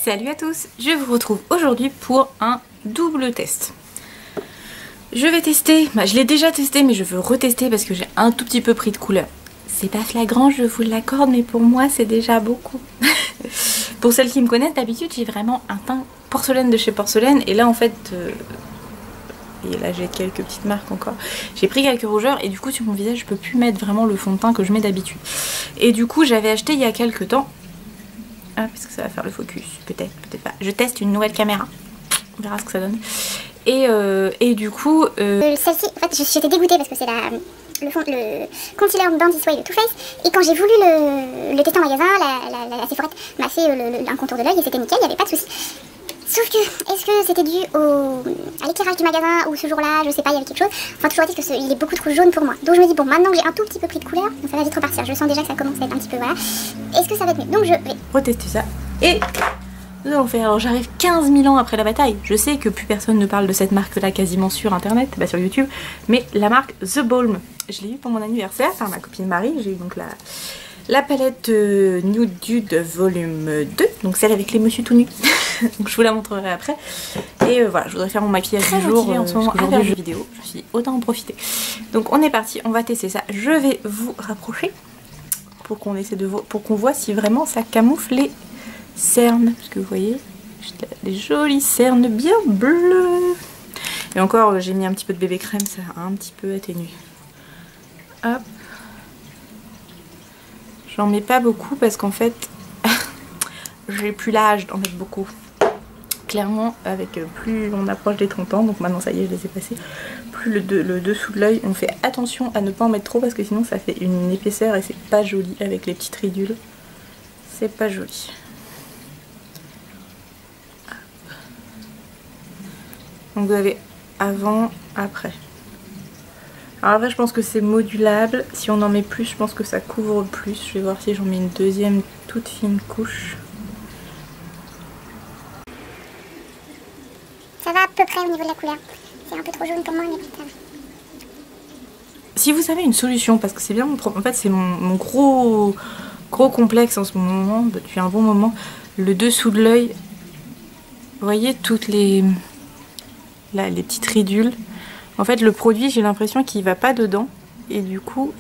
Salut à tous, je vous retrouve aujourd'hui pour un double test. Je vais tester, je l'ai déjà testé mais je veux retester parce que j'ai un tout petit peu pris de couleur. C'est pas flagrant, je vous l'accorde, mais pour moi c'est déjà beaucoup. Pour celles qui me connaissent, d'habitude j'ai vraiment un teint porcelaine de chez Porcelaine et là en fait... et là j'ai quelques petites marques encore. J'ai pris quelques rougeurs et du coup sur mon visage je peux plus mettre vraiment le fond de teint que je mets d'habitude. Et du coup j'avais acheté il y a quelques temps. Ah, parce que ça va faire le focus, peut-être, peut-être pas. Je teste une nouvelle caméra, on verra ce que ça donne. Et du coup... Celle-ci, en fait j'étais dégoûtée parce que c'est le concealer Bandit Way de Too Faced. Et quand j'ai voulu le tester en magasin, la Sephorette m'a fait un contour de l'œil et c'était nickel, il n'y avait pas de souci. Sauf que, est-ce que c'était dû à l'éclairage du magasin ou ce jour-là, je sais pas, il y avait quelque chose. Enfin, toujours est-il qu'il est beaucoup trop jaune pour moi. Donc je me dis, bon, maintenant que j'ai un tout petit peu pris de couleur, donc ça va vite repartir. Je sens déjà que ça commence à être un petit peu, voilà. Est-ce que ça va être mieux? Donc je vais retester ça. Et nous allons faire, alors j'arrive 15 000 ans après la bataille. Je sais que plus personne ne parle de cette marque-là quasiment sur internet, sur YouTube. Mais la marque The Balm, je l'ai eu pour mon anniversaire par ma copine Marie. J'ai eu donc la palette Nude Dude volume 2, donc celle avec les monsieur tout nus. Donc je vous la montrerai après. Et voilà, je voudrais faire mon maquillage du jour en ce moment à faire une vidéo. Je me suis dit, autant en profiter. Donc on est parti, on va tester ça. Je vais vous rapprocher pour qu'on essaie pour qu'on voit si vraiment ça camoufle les cernes. Parce que vous voyez, j'ai des jolies cernes bien bleues. Et encore, j'ai mis un petit peu de bébé crème, ça a un petit peu atténué. Hop. J'en mets pas beaucoup parce qu'en fait, j'ai plus l'âge d'en mettre beaucoup. Clairement, avec plus on approche des 30 ans, donc maintenant ça y est, je les ai passés, plus le dessous de l'œil, on fait attention à ne pas en mettre trop parce que sinon ça fait une épaisseur et c'est pas joli avec les petites ridules. C'est pas joli. Donc vous avez avant, après. Alors après je pense que c'est modulable, si on en met plus je pense que ça couvre plus. Je vais voir si j'en mets une deuxième toute fine couche. Ça va à peu près au niveau de la couleur. C'est un peu trop jaune pour moi, mais ça va. Si vous avez une solution, parce que c'est bien mon problème, en fait c'est mon gros complexe en ce moment, depuis un bon moment, le dessous de l'œil. Vous voyez toutes les petites ridules. En fait le produit j'ai l'impression qu'il va pas dedans et du coup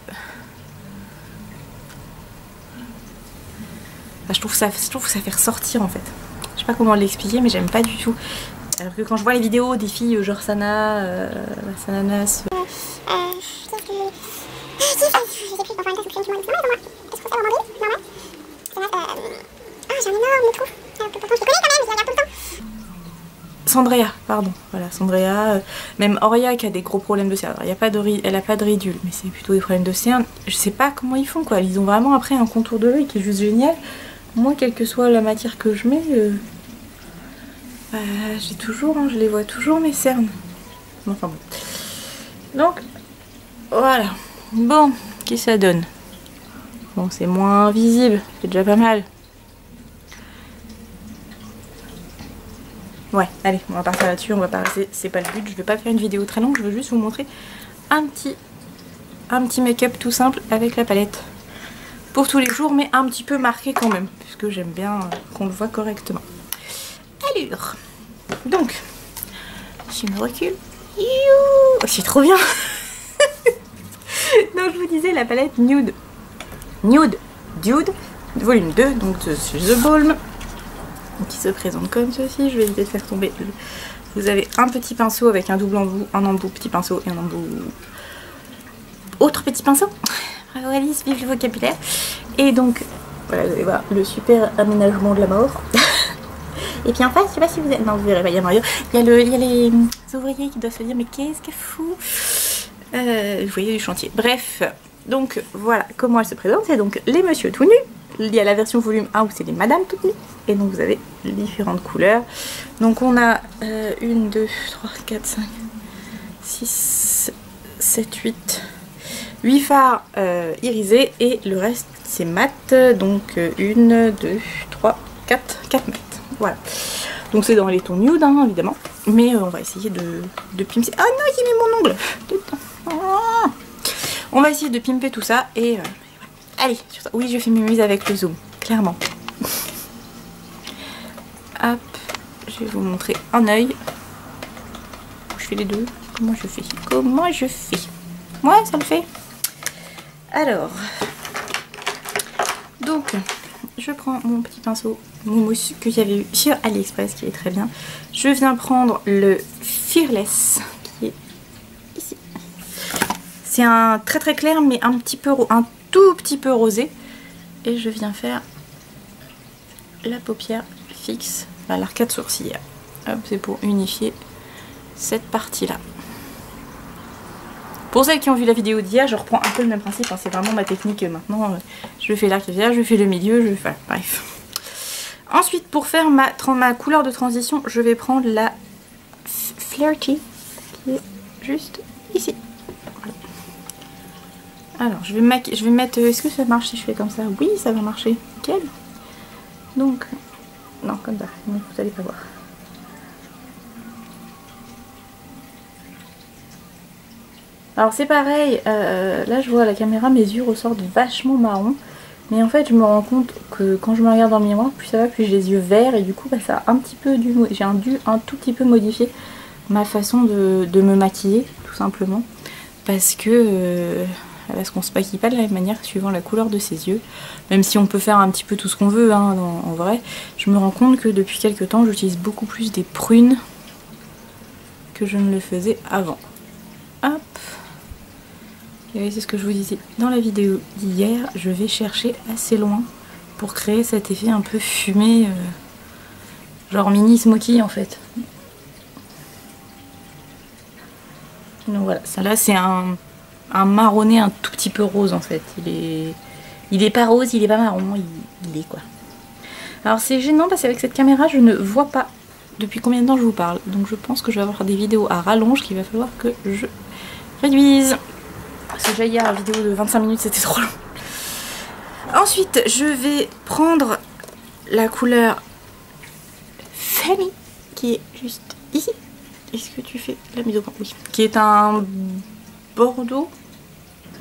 je trouve que ça fait ressortir en fait. Je sais pas comment l'expliquer mais j'aime pas du tout. Alors que quand je vois les vidéos des filles genre Sana, Sananas... Sandrea, pardon, voilà, Sandrea, même Oria qui a des gros problèmes de cernes. Elle a pas de ridule, mais c'est plutôt des problèmes de cernes. Je sais pas comment ils font quoi, ils ont vraiment après un contour de l'œil qui est juste génial. Moi, quelle que soit la matière que je mets, j'ai toujours, je les vois toujours mes cernes. Enfin bon. Donc, voilà. Bon, qu'est-ce que ça donne? Bon, c'est moins visible, c'est déjà pas mal. Ouais, allez, on va partir là-dessus, on va pas rester, c'est pas le but, je vais pas faire une vidéo très longue, je veux juste vous montrer un petit make-up tout simple avec la palette. Pour tous les jours, mais un petit peu marqué quand même, puisque j'aime bien qu'on le voit correctement. Allure. Donc, je me recule. C'est trop bien. Donc je vous disais la palette Nude Dude, volume 2, donc c'est The Balm, qui se présente comme ceci. Je vais éviter de faire tomber. Vous avez un petit pinceau avec un double embout, un embout petit pinceau et un embout autre petit pinceau. Bravo Alice, vive le vocabulaire. Et donc, voilà, vous allez voir le super aménagement de la mort. Et puis en face, je sais pas si vous êtes... Non, vous verrez pas, il y a Mario. Il y a les ouvriers qui doivent se dire, mais qu'est-ce qu'elle fout? Vous voyez du chantier. Bref, donc voilà comment elle se présente. C'est donc les monsieur tout nus. Il y a la version volume 1 où c'est les madames toutes nues. Et donc vous avez les différentes couleurs. Donc on a 1, 2, 3, 4, 5, 6, 7, 8 fards irisés. Et le reste c'est mat. Donc 1, 2, 3, 4 mats. Voilà. Donc c'est dans les tons nude hein, évidemment. Mais on va essayer de pimper. Ah non, j'ai mis mon ongle dedans. Oh. On va essayer de pimper tout ça et allez, sur ça. Oui, je fais mes mises avec le zoom, clairement. Hop. Je vais vous montrer un œil. Je fais les deux. Comment je fais? Comment je fais? Ouais, ça le fait. Alors, donc, je prends mon petit pinceau Moumousse que j'avais eu sur AliExpress, qui est très bien. Je viens prendre le Fearless, qui est ici. C'est un très très clair, mais un tout petit peu rosé. Et je viens faire la paupière fixe, l'arcade sourcilière. Hop, c'est pour unifier cette partie-là. Pour celles qui ont vu la vidéo d'hier, je reprends un peu le même principe, hein, c'est vraiment ma technique maintenant. Je fais l'arc-rivière, je fais le milieu, je fais... bref. Ensuite, pour faire ma couleur de transition, je vais prendre la Flirty, qui est juste ici. Voilà. Alors, je vais mettre... Est-ce que ça marche si je fais comme ça? Oui, ça va marcher. Nickel. Donc, non, comme ça, donc vous allez pas voir. Alors c'est pareil, là je vois à la caméra mes yeux ressortent vachement marron. Mais en fait je me rends compte que quand je me regarde dans le miroir, plus ça va, plus j'ai les yeux verts. Et du coup bah, ça a un petit peu dû un tout petit peu modifier ma façon de me maquiller, tout simplement. Parce qu'on se maquille pas de la même manière suivant la couleur de ses yeux. Même si on peut faire un petit peu tout ce qu'on veut hein, en vrai. Je me rends compte que depuis quelques temps j'utilise beaucoup plus des prunes que je ne le faisais avant. Hop. Et c'est ce que je vous disais dans la vidéo d'hier, je vais chercher assez loin pour créer cet effet un peu fumé, genre mini smoky en fait. Donc voilà, ça là c'est un marronné un tout petit peu rose en fait. Il est pas rose, il est pas marron, il est quoi. Alors c'est gênant parce qu'avec cette caméra je ne vois pas depuis combien de temps je vous parle. Donc je pense que je vais avoir des vidéos à rallonge qu'il va falloir que je réduise. Parce que déjà hier la vidéo de 25 minutes c'était trop long. Ensuite je vais prendre la couleur Fanny qui est juste ici. Est-ce que tu fais la mise au point? Oui. Qui est un bordeaux.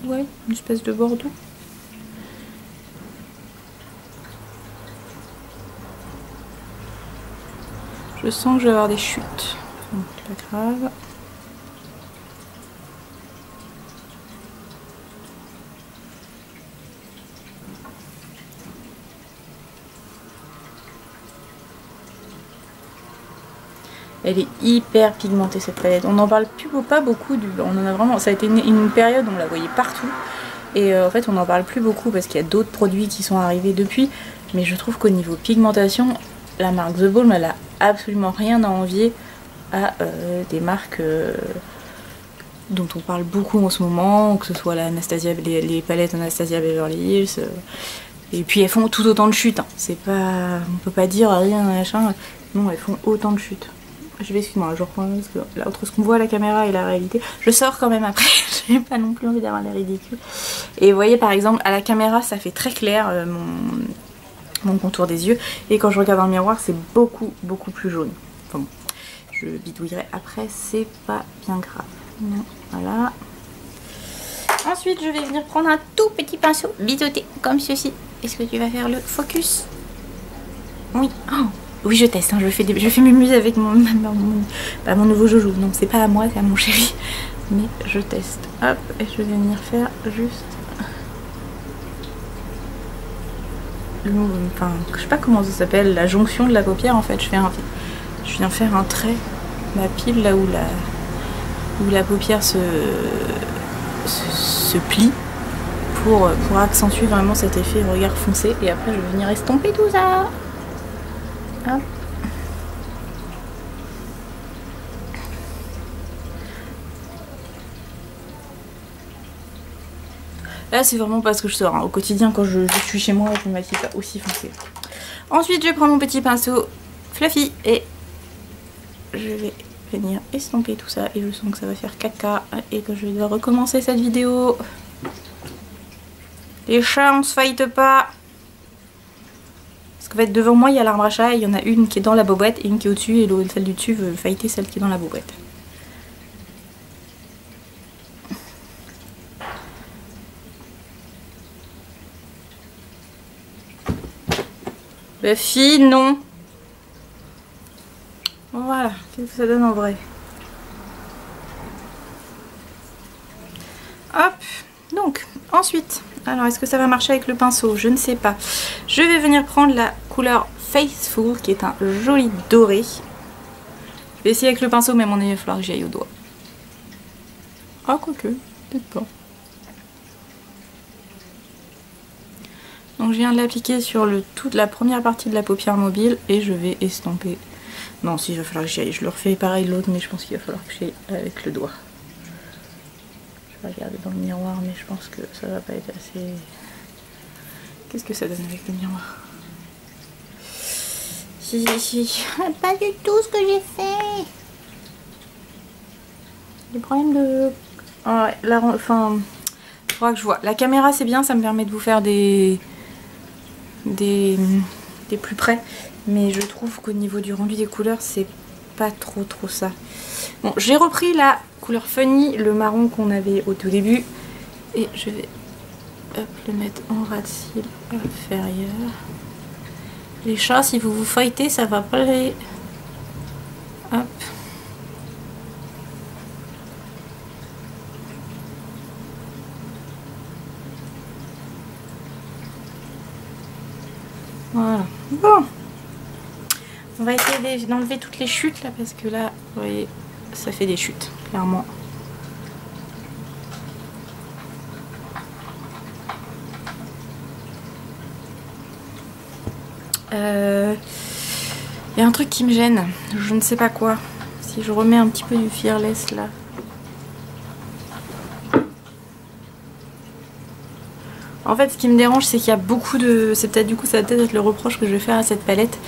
Ouais, une espèce de bordeaux. Je sens que je vais avoir des chutes. Donc c'est pas grave. Elle est hyper pigmentée cette palette. On n'en parle plus pas beaucoup. On en a vraiment. Ça a été une période où on la voyait partout. Et en fait on n'en parle plus beaucoup parce qu'il y a d'autres produits qui sont arrivés depuis. Mais je trouve qu'au niveau pigmentation, la marque The Balm elle a absolument rien à envier à des marques dont on parle beaucoup en ce moment, que ce soit les palettes Anastasia Beverly Hills. Et puis elles font tout autant de chutes. Hein. C'est pas, on peut pas dire rien machin. Non, elles font autant de chutes. Je vais, excuse-moi, je reprends parce que là, entre ce qu'on voit à la caméra et la réalité, je sors quand même après. J'ai pas non plus envie d'avoir l'air ridicule. Et vous voyez par exemple à la caméra ça fait très clair mon contour des yeux. Et quand je regarde dans le miroir c'est beaucoup plus jaune. Enfin bon, je bidouillerai après, c'est pas bien grave. Non, voilà. Ensuite je vais venir prendre un tout petit pinceau biseauté comme ceci. Est-ce que tu vas faire le focus? Oui. Oh. Oui, je teste, hein, je fais mes muses avec mon nouveau Jojo. Non, c'est pas à moi, c'est à mon chéri. Mais je teste. Hop, et je vais venir faire juste... Enfin, je sais pas comment ça s'appelle, la jonction de la paupière en fait. Je viens faire un trait, ma pile là où la paupière se plie pour accentuer vraiment cet effet regard foncé. Et après, je vais venir estomper tout ça. Hop. Là c'est vraiment parce que je sors hein. Au quotidien quand je suis chez moi je me maquille pas aussi foncé. Ensuite je prends mon petit pinceau fluffy et je vais venir estomper tout ça et je sens que ça va faire caca et que je vais devoir recommencer cette vidéo. Les chats on se fight pas. Parce qu'en fait devant moi il y a l'arbre à chat, il y en a une qui est dans la bobette et une qui est au-dessus et celle du dessus veut fighter celle qui est dans la bobette. Buffy, non. Qu'est-ce que ça donne en vrai? Hop, donc ensuite, alors est-ce que ça va marcher avec le pinceau? Je ne sais pas. Je vais venir prendre la couleur Faithful qui est un joli doré. Je vais essayer avec le pinceau, mais à mon avis il va falloir que j'y aille au doigt. Ah, quoique, peut-être pas. Donc je viens de l'appliquer sur toute la première partie de la paupière mobile et je vais estomper. Non, si, il va falloir que j'y aille. Je le refais pareil l'autre, mais je pense qu'il va falloir que j'y aille avec le doigt. Je vais regarder dans le miroir, mais je pense que ça va pas être assez... Qu'est-ce que ça donne avec le miroir? Si, pas du tout ce que j'ai fait. Des problèmes de... Ah ouais, là, enfin... Faudra que je vois. La caméra c'est bien, ça me permet de vous faire des plus près. Mais je trouve qu'au niveau du rendu des couleurs, c'est pas trop ça. Bon, j'ai repris la couleur Funny, le marron qu'on avait au tout début. Et je vais hop, le mettre en ras de cils inférieur. Les chats, si vous vous fightez, ça va pas les... Hop. Voilà. Bon. On va essayer d'enlever toutes les chutes là parce que là, vous voyez, ça fait des chutes, clairement. Il y a un truc qui me gêne, je ne sais pas quoi. Si je remets un petit peu du Fearless là. En fait, ce qui me dérange, c'est qu'il y a beaucoup de... C'est peut-être du coup, ça va peut-être être le reproche que je vais faire à cette palette.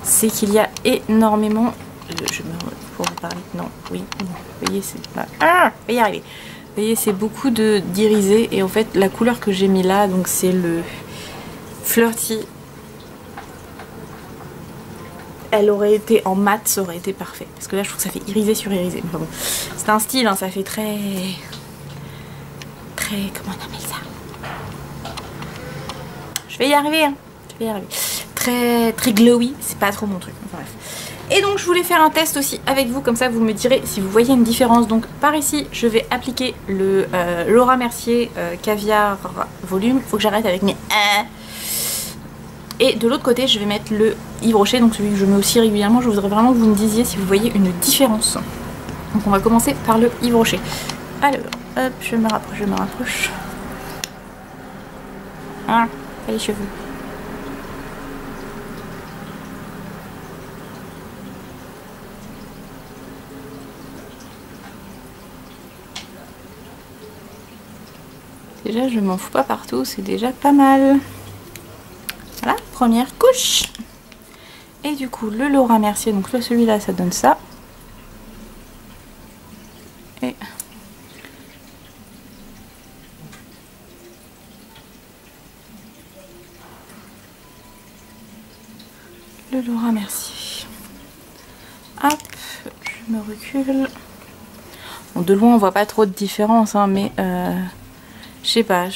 C'est qu'il y a énormément... Je me... Pour vous parler... Non, oui. Vous voyez, c'est pas... Ah, je vais y arriver. Vous voyez, c'est beaucoup d'irisé. Et en fait, la couleur que j'ai mis là, donc c'est le Flirty. Elle aurait été en mat, ça aurait été parfait. Parce que là, je trouve que ça fait irisé sur irisé. Enfin bon, c'est un style, hein, ça fait très... Comment on appelle ça? Je vais y arriver, hein. Je vais y arriver. Très glowy, c'est pas trop mon truc. Enfin, bref. Et donc je voulais faire un test aussi avec vous, comme ça vous me direz si vous voyez une différence. Donc par ici, je vais appliquer le Laura Mercier Caviar Volume. Faut que j'arrête avec mes... Et de l'autre côté, je vais mettre le Yves Rocher, donc celui que je mets aussi régulièrement. Je voudrais vraiment que vous me disiez si vous voyez une différence. Donc on va commencer par le Yves Rocher. Alors, hop, je me rapproche. Ah, les cheveux. Déjà, je m'en fous pas partout, c'est déjà pas mal. Voilà, première couche. Et du coup, le Laura Mercier, donc là, celui-là, ça donne ça. Et... le Laura Mercier. Hop, je me recule. Bon, de loin, on voit pas trop de différence, hein, mais... je sais pas.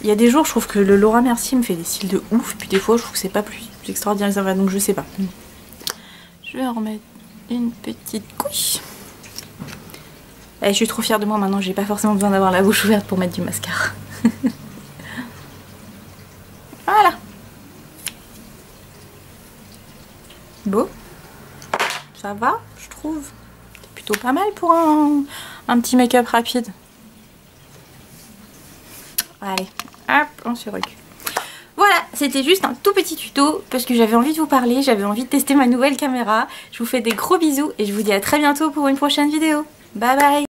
Il y a des jours, je trouve que le Laura Mercier me fait des cils de ouf. Puis des fois, je trouve que c'est pas plus extraordinaire que ça va. Donc je sais pas. Je vais en remettre une petite couche. Et je suis trop fière de moi maintenant. J'ai pas forcément besoin d'avoir la bouche ouverte pour mettre du mascara. Voilà. Beau. Ça va, je trouve. C'est plutôt pas mal pour un petit make-up rapide. Allez, hop, on se recule. Voilà, c'était juste un tout petit tuto parce que j'avais envie de vous parler, j'avais envie de tester ma nouvelle caméra. Je vous fais des gros bisous et je vous dis à très bientôt pour une prochaine vidéo. Bye bye.